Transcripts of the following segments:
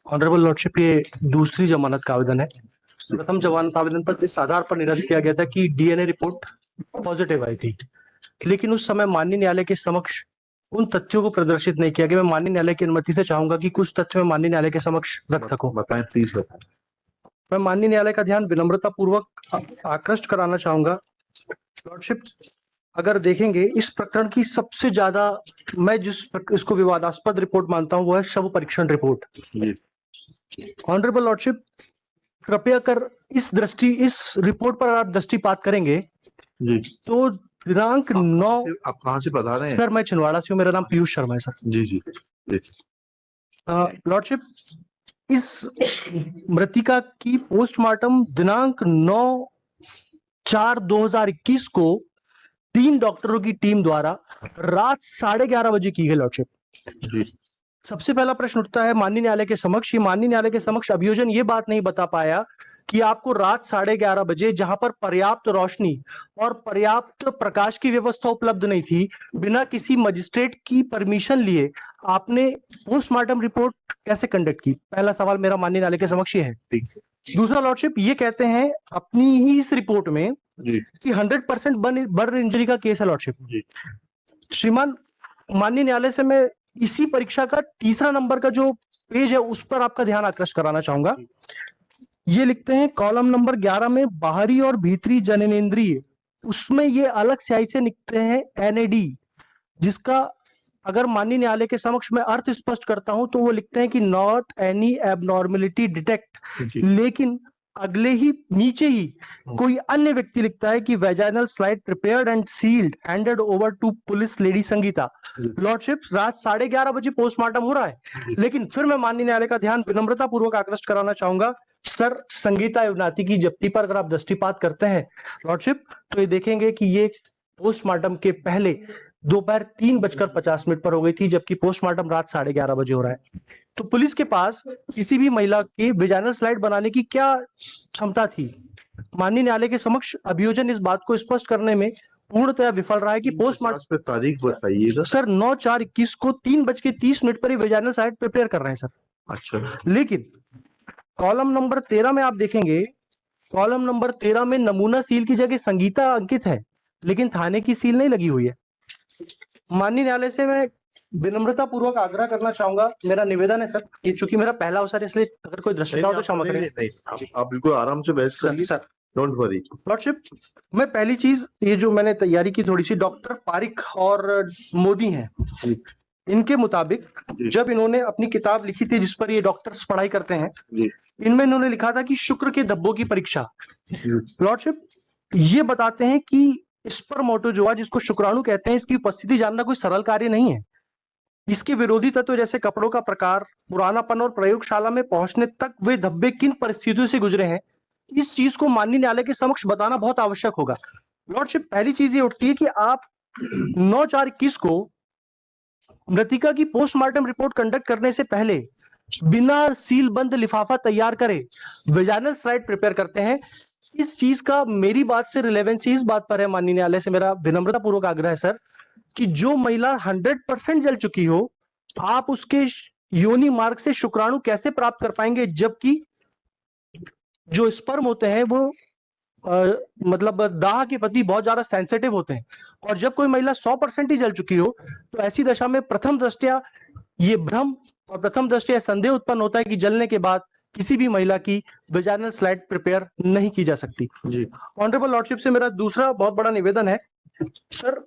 Honourable lordship, ये दूसरी जमानत का आवेदन है। प्रथम जमानत आवेदन पर इस आधार पर निरस्त किया गया था कि डीएनए रिपोर्ट पॉजिटिव आई थी, लेकिन उस समय माननीय न्यायालय के समक्ष उन तथ्यों को प्रदर्शित नहीं किया गया। मैं माननीय न्यायालय की अनुमति से चाहूंगा कि कुछ तथ्य मैं माननीय न्यायालय के समक्ष रख सकूं। बताएं, प्लीज बताएं। मैं माननीय न्यायालय का ध्यान विनम्रता पूर्वक आकृष्ट कराना चाहूंगा। लॉर्डशिप, अगर देखेंगे इस प्रकरण की सबसे ज्यादा मैं इसको विवादास्पद रिपोर्ट मानता हूं वो है शव परीक्षण रिपोर्ट। ऑनरेबल लॉर्डशिप, कृपया कर इस रिपोर्ट पर आप दृष्टिपात करेंगे जी। तो दिनांक 9। आप कहाँ से बता रहे हैं? सर, मैं छिंदवाड़ा से हूँ, मेरा नाम पीयूष शर्मा है सर। जी जी। लॉर्डशिप, इस मृतिका की पोस्टमार्टम दिनांक 9/4/2021 को 3 डॉक्टरों की टीम द्वारा रात 11:30 बजे की गई। लॉर्डशिप, सबसे पहला प्रश्न उठता है माननीय न्यायालय के समक्ष। ये माननीय न्यायालय के समक्ष अभियोजन ये बात नहीं बता पाया कि आपको रात 11:30 बजे, जहां पर पर्याप्त रोशनी और पर्याप्त प्रकाश की व्यवस्था उपलब्ध नहीं थी, बिना किसी मजिस्ट्रेट की परमिशन लिए आपने पोस्टमार्टम रिपोर्ट कैसे कंडक्ट की? पहला सवाल मेरा माननीय न्यायालय के समक्ष ये है। दूसरा लॉर्डशिप, ये कहते हैं अपनी ही इस रिपोर्ट में कि 100% बर्न इंजरी का केस है। लॉर्डशिप श्रीमान, माननीय न्यायालय से मैं इसी परीक्षा का तीसरा नंबर का जो पेज है उस पर आपका ध्यान आकृष्ट कराना चाहूंगा। ये लिखते हैं कॉलम नंबर 11 में बाहरी और भीतरी जननेंद्रिय, उसमें ये अलग स्याही से लिखते हैं एनएडी, जिसका अगर माननीय न्यायालय के समक्ष मैं अर्थ स्पष्ट करता हूं तो वो लिखते हैं कि नॉट एनी एबनॉर्मेलिटी डिटेक्ट, लेकिन अगले ही नीचे ही कोई अन्य व्यक्ति लिखता है कि vaginal slide prepared and sealed handed over to police lady Sangeeta. Lordship, रात 11:30 बजे पोस्टमार्टम हो रहा है, लेकिन फिर मैं माननीय न्यायालय का ध्यान विनम्रता पूर्वक आकृष्ट कराना चाहूंगा। सर, संगीता युवनाती की जब्ती पर अगर आप दृष्टिपात करते हैं लॉर्डशिप, तो ये देखेंगे कि ये पोस्टमार्टम के पहले दोपहर 3:50 पर हो गई थी, जबकि पोस्टमार्टम रात 11:30 बजे हो रहा है। तो पुलिस के पास किसी भी महिला की वेजाइनल स्लाइड बनाने की क्या क्षमता थी? माननीय न्यायालय के समक्ष अभियोजन इस बात को स्पष्ट करने में पूर्णतः विफल रहा है कि पोस्टमार्टम पे तारीख बताइएगा सर। 9/4/21 को 3:30 पर ही वेजाइनल स्लाइड प्रिपेयर कर रहे हैं सर। अच्छा, लेकिन कॉलम नंबर 13 में आप देखेंगे, कॉलम नंबर 13 में नमूना सील की जगह संगीता अंकित है, लेकिन थाने की सील नहीं लगी हुई है। माननीय न्यायालय से मैं विनम्रता पूर्वक आग्रह करना चाहूंगा, मेरा निवेदन है सर, ये चूंकि मेरा पहला अवसर है इसलिए अगर कोई दृष्टता हो तो क्षमा करें। नहीं, आप बिल्कुल आराम से बहस करिए सर, डोंट वरी। लॉर्डशिप, मैं पहली चीज, ये जो मैंने तैयारी की थोड़ी सी, डॉक्टर पारिक और मोदी हैं, इनके मुताबिक जब इन्होंने अपनी किताब लिखी थी जिस पर ये डॉक्टर्स पढ़ाई करते हैं, इनमें इन्होंने लिखा था कि शुक्र के धब्बों की परीक्षा। लॉर्डशिप, ये बताते हैं कि स्पर्मोटोजोआ, जिसको शुक्राणु कहते हैं, इसकी उपस्थिति जानना कोई सरल कार्य नहीं है। इसके विरोधी तत्व जैसे कपड़ों का प्रकार, पुरानापन और प्रयोगशाला में पहुंचने तक वे धब्बे किन परिस्थितियों से गुजरे हैं, इस चीज को माननीय न्यायालय के समक्ष बताना बहुत आवश्यक होगा। लॉर्डशिप, पहली चीज ये उठती है कि आप 9/4/21 को मृतिका की पोस्टमार्टम रिपोर्ट कंडक्ट करने से पहले बिना सील बंद लिफाफा तैयार करे वेजाइनल स्लाइड प्रिपेयर करते हैं। इस चीज का मेरी बात से रिलेवेंसी इस बात पर है, माननीय न्यायालय से मेरा विनम्रता पूर्वक आग्रह है सर, कि जो महिला 100% जल चुकी हो, आप उसके योनि मार्ग से शुक्राणु कैसे प्राप्त कर पाएंगे, जबकि जो स्पर्म होते हैं वो मतलब दाह के प्रति बहुत ज्यादा सेंसिटिव होते हैं, और जब कोई महिला 100% ही जल चुकी हो तो ऐसी दशा में प्रथम दृष्टया ये भ्रम और प्रथम दृष्टया संदेह उत्पन्न होता है कि जलने के बाद किसी भी महिला की वेजाइनल स्लाइड प्रिपेयर नहीं की जा सकती। ऑनरेबल लॉर्डशिप से मेरा दूसरा बहुत बड़ा निवेदन है सर,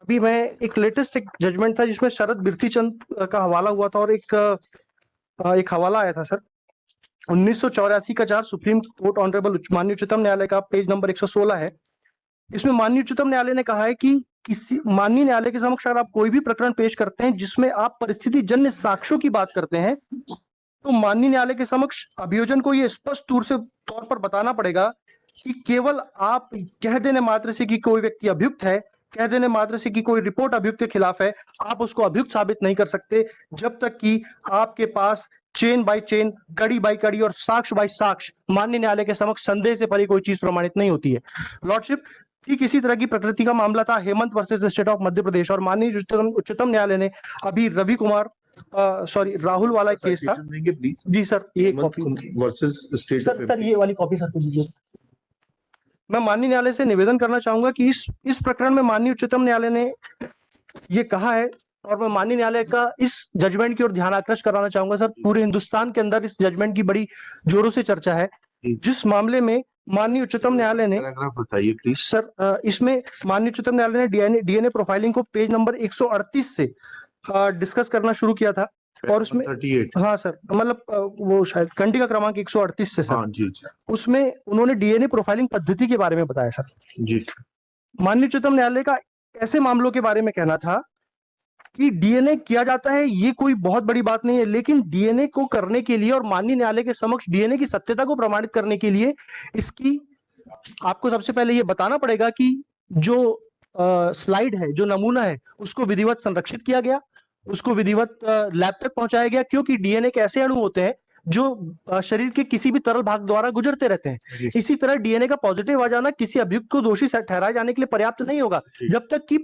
अभी मैं एक लेटेस्ट जजमेंट था जिसमें शरद बिरथी चंद का हवाला हुआ था, और एक हवाला आया था सर 1984 का 4 सुप्रीम कोर्ट ऑनरेबल माननीय उच्चतम न्यायालय का, पेज नंबर 116 है। इसमें माननीय उच्चतम न्यायालय ने कहा है कि किसी माननीय न्यायालय के समक्ष अगर आप कोई भी प्रकरण पेश करते हैं जिसमें आप परिस्थिति जन्य साक्ष्यों की बात करते हैं, तो माननीय न्यायालय के समक्ष अभियोजन को यह स्पष्ट तौर पर बताना पड़ेगा कि केवल आप कह देने मात्र से कि कोई व्यक्ति अभियुक्त है, कह देने मात्र से कि कोई रिपोर्ट अभियुक्त के खिलाफ है, आप उसको अभियुक्त साबित नहीं कर सकते जब तक कि आपके पास चेन बाय चेन, कड़ी बाय कड़ी और साक्ष्य बाय साक्ष्य माननीय न्यायालय के समक्ष संदेह से परे कोई चीज प्रमाणित नहीं होती है। लॉर्डशिप, ठीक इसी तरह की प्रकृति का मामला था Hemant versus state of Madhya Pradesh, और माननीय उच्चतम न्यायालय ने अभी रवि कुमार राहुल वाला केस था। प्लीज जी सर, ये कॉपी वर्सेस स्टेट सर ये वाली कॉपी सर को दीजिए। मैं माननीय न्यायालय से निवेदन करना चाहूंगा कि इस प्रकरण में माननीय उच्चतम न्यायालय ने ये कहा है, और मैं माननीय न्यायालय का इस जजमेंट की ओर ध्यान आकृष्ट कराना चाहूंगा। सर पूरे हिंदुस्तान के अंदर इस जजमेंट की बड़ी जोरों से चर्चा है, जिस मामले में माननीय उच्चतम न्यायालय ने, बताइए प्लीज सर इसमें माननीय उच्चतम न्यायालय ने डीएनए प्रोफाइलिंग को पेज नंबर 138 से डिस्कस करना शुरू किया था, और उसमें 38 हाँ सर, मतलब वो शायद कंडी का क्रमांक 138 से सर। हाँ जी उसमें उन्होंने डीएनए प्रोफाइलिंग पद्धति के बारे में बताया सर। जी। माननीय उच्चतम न्यायालय का ऐसे मामलों के बारे में कहना था कि डीएनए किया जाता है, ये कोई बहुत बड़ी बात नहीं है, लेकिन डीएनए को करने के लिए और माननीय न्यायालय के समक्ष डीएनए की सत्यता को प्रमाणित करने के लिए इसकी आपको सबसे पहले ये बताना पड़ेगा कि जो स्लाइड है, जो नमूना है, उसको विधिवत संरक्षित किया गया, उसको विधिवत लैब तक पहुंचाया गया, क्योंकि डीएनए एक ऐसे अणु होते हैं जो शरीर के किसी भी तरल भाग द्वारा गुजरते रहते हैं। इसी तरह डीएनए का पॉजिटिव आ जाना किसी अभियुक्त को दोषी ठहराए जाने के लिए पर्याप्त नहीं होगा, जब तक कि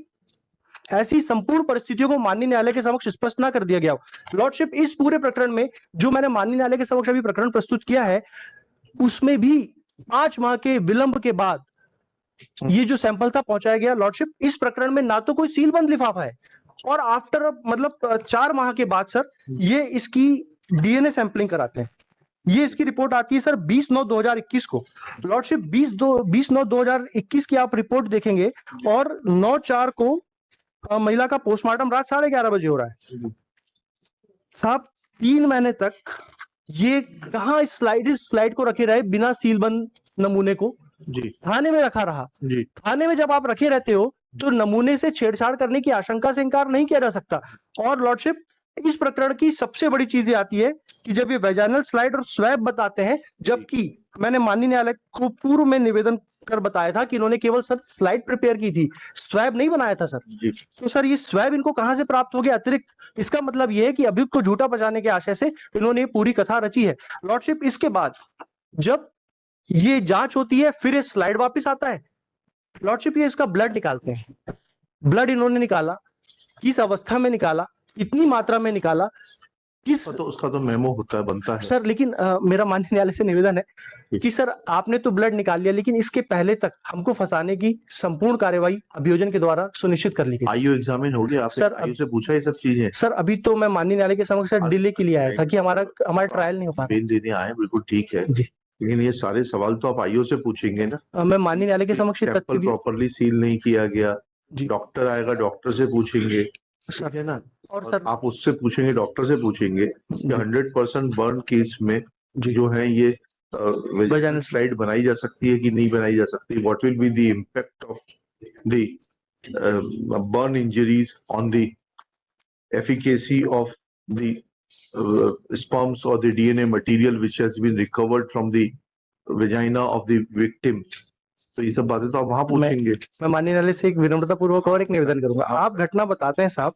ऐसी संपूर्ण परिस्थितियों को माननीय न्यायालय के समक्ष स्पष्ट ना कर दिया गया हो। लॉर्डशिप, इस पूरे प्रकरण में जो मैंने माननीय न्यायालय के समक्ष अभी प्रकरण प्रस्तुत किया है, उसमें भी 5 माह के विलंब के बाद ये जो सैंपल था पहुंचाया गया। लॉर्डशिप, इस प्रकरण में ना तो कोई सीलबंद लिफाफा है, और आफ्टर मतलब 4 माह के बाद सर ये इसकी डीएनए सैंपलिंग कराते हैं। ये इसकी रिपोर्ट आती है सर 20/9/2021 को। लॉर्डशिप, 20/9/2021 की आप रिपोर्ट देखेंगे, और 9/4 को महिला का पोस्टमार्टम रात 11:30 बजे हो रहा है साहब। 3 महीने तक ये कहां इस स्लाइड को रखे रहे बिना सीलबंद नमूने को जी थाने में रखा रहा। जी। थाने में जब आप रखे रहते हो तो नमूने से छेड़छाड़ करने की आशंका से इनकार नहीं किया जा सकता। और लॉर्डशिप, इस प्रकरण की सबसे बड़ी चीज ये आती है कि जब ये वेजाइनल स्लाइड और स्वैब बताते हैं, जबकि मैंने माननीय न्यायालय को पूर्व में निवेदन कर बताया था कि इन्होंने केवल सर स्लाइड प्रिपेयर की थी, स्वैब नहीं बनाया था सर। तो सर ये स्वैब इनको कहां से प्राप्त हो गया अतिरिक्त? इसका मतलब ये है कि अभियुक्त को झूठा बचाने के आशय से इन्होंने ये पूरी कथा रची है। लॉर्डशिप, इसके बाद जब ये जांच होती है, फिर ये स्लाइड वापस आता है। लॉर्डशिप, ये इसका ब्लड निकालते हैं। ब्लड इन्होंने निकाला, किस अवस्था में निकाला, कितनी मात्रा में निकाला, किस तो उसका तो मेमो होता है, बनता है सर। लेकिन मेरा माननीय न्यायालय से निवेदन है कि सर आपने तो ब्लड निकाल लिया, लेकिन इसके पहले तक हमको फंसाने की संपूर्ण कार्यवाही अभियोजन के द्वारा सुनिश्चित कर ली गई। आईओ एग्जामिन हो गया सर, आपने आईओ से पूछा ये सब चीजें? सर अभी तो मैं माननीय न्यायालय के समक्ष डिले के लिए आया था कि हमारा ट्रायल नहीं हो पा बेल देने आए, बिल्कुल ठीक है जी, लेकिन ये सारे सवाल तो आप आईओ से पूछेंगे ना। मैं माननीय न्यायालय के समक्ष सैंपल प्रॉपर्ली सील नहीं किया गया, डॉक्टर आएगा, डॉक्टर से पूछेंगे, ठीक है ना। और सर आप उससे पूछेंगे, डॉक्टर से पूछेंगे कि 100% बर्न केस में जो है ये स्लाइड बनाई जा सकती है कि नहीं बनाई जा सकती, what will be the impact of the burn injuries on the efficacy of the sperms or the DNA material which has been recovered from the vagina of the victim। तो ये सब बातें तो आप वहां पूछेंगे। मैं माननीय न्यायालय से एक विनम्रता पूर्वक और एक निवेदन करूंगा। आप घटना बताते हैं साहब,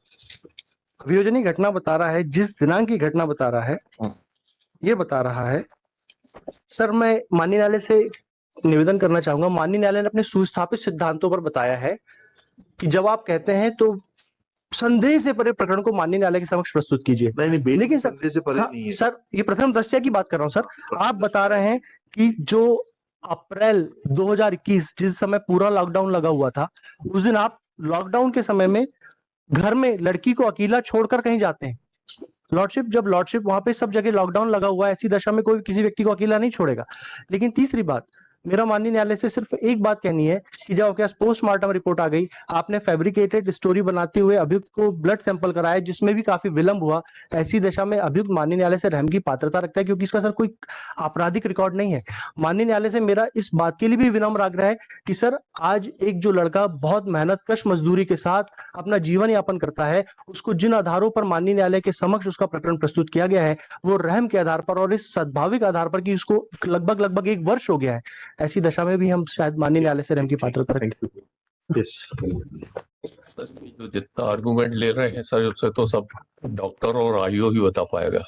अभियोजनी घटना बता रहा है, जिस दिनांक की घटना बता रहा है, ये बता रहा है सर। मैं माननीय न्यायालय से निवेदन करना चाहूंगा, माननीय न्यायालय ने अपने सुस्थापित सिद्धांतों पर बताया है कि जब आप कहते हैं तो संदेह से परे प्रकरण को माननीय न्यायालय के समक्ष प्रस्तुत कीजिए। नहीं, लेकिन सर संदेह से परे नहीं है सर, ये प्रथम दृष्टया की बात कर रहा हूं सर। आप बता रहे हैं कि जो अप्रैल 2021 जिस समय पूरा लॉकडाउन लगा हुआ था, उस दिन आप लॉकडाउन के समय में घर में लड़की को अकेला छोड़कर कहीं जाते हैं। लॉर्डशिप, जब लॉर्डशिप वहां पे सब जगह लॉकडाउन लगा हुआ है, ऐसी दशा में कोई किसी व्यक्ति को अकेला नहीं छोड़ेगा। लेकिन तीसरी बात, मेरा माननीय न्यायालय से सिर्फ एक बात कहनी है कि जब आपके पास पोस्टमार्टम रिपोर्ट आ गई, आपने फैब्रिकेटेड स्टोरी बनाते हुए अभियुक्त को ब्लड सैंपल कराया, जिसमें भी काफी विलंब हुआ, ऐसी दशा में अभियुक्त माननीय न्यायालय से रहम की पात्रता रखता है, क्योंकि इसका सर कोई आपराधिक रिकॉर्ड नहीं है। माननीय न्यायालय से मेरा इस बात के लिए भी विनम्र आग्रह है कि सर आज एक जो लड़का बहुत मेहनत कश मजदूरी के साथ अपना जीवन यापन करता है, उसको जिन आधारों पर माननीय न्यायालय के समक्ष उसका प्रकरण प्रस्तुत किया गया है, वो रहम के आधार पर और इस सद्भाविक आधार पर कि उसको लगभग 1 वर्ष हो गया है, ऐसी दशा में भी हम शायद माननीय न्यायालय से रहम की पात्रता रखते हैं। जो जितना आर्गुमेंट ले रहे हैं सर, उससे तो सब डॉक्टर और आईओ ही बता पाएगा।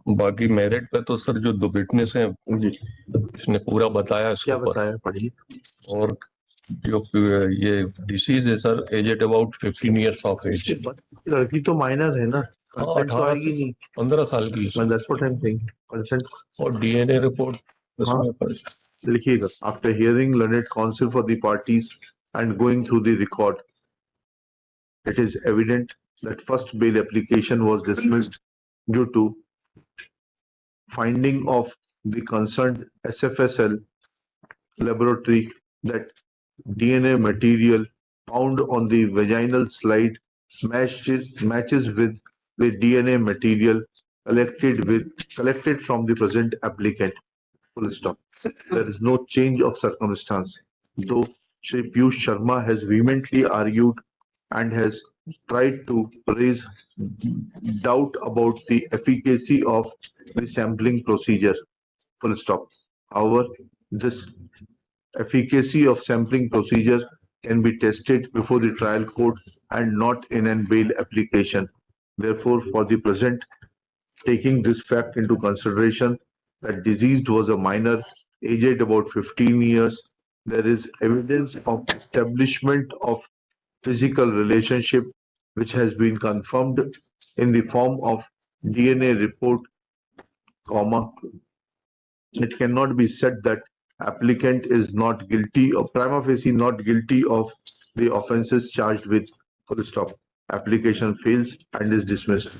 बाकी मेरिट पे तो सर जो दो विटनेस हैं, इसने पूरा बताया इसके क्या ऊपर। बताया, पढ़िए। और जो ये डिसीज है sir, aged about 15 years of age. लड़की तो माइनर है ना, कंसेंट तो 18 आएगी से नहीं। 15 साल की है sir. That's what I'm saying. Consent. और डीएनए रिपोर्ट उसमें लिखिएगा, after hearing learned counsel for the parties and going through the record, it is evident that first bail application was dismissed due to finding of the concerned SFSL laboratory that DNA material found on the vaginal slide matches with the DNA material collected from the present applicant. Full stop. There is no change of circumstance. Though Shri Piyush Sharma has vehemently argued and has tried to raise doubt about the efficacy of the sampling procedure. Full stop. However, this efficacy of sampling procedure can be tested before the trial court and not in an bail application. Therefore, for the present, taking this fact into consideration that deceased was a minor aged about 15 years, there is evidence of establishment of physical relationship which has been confirmed in the form of DNA report, it cannot be said that applicant is not guilty or prima facie not guilty of the offences charged with. Full stop. Application fails and is dismissed.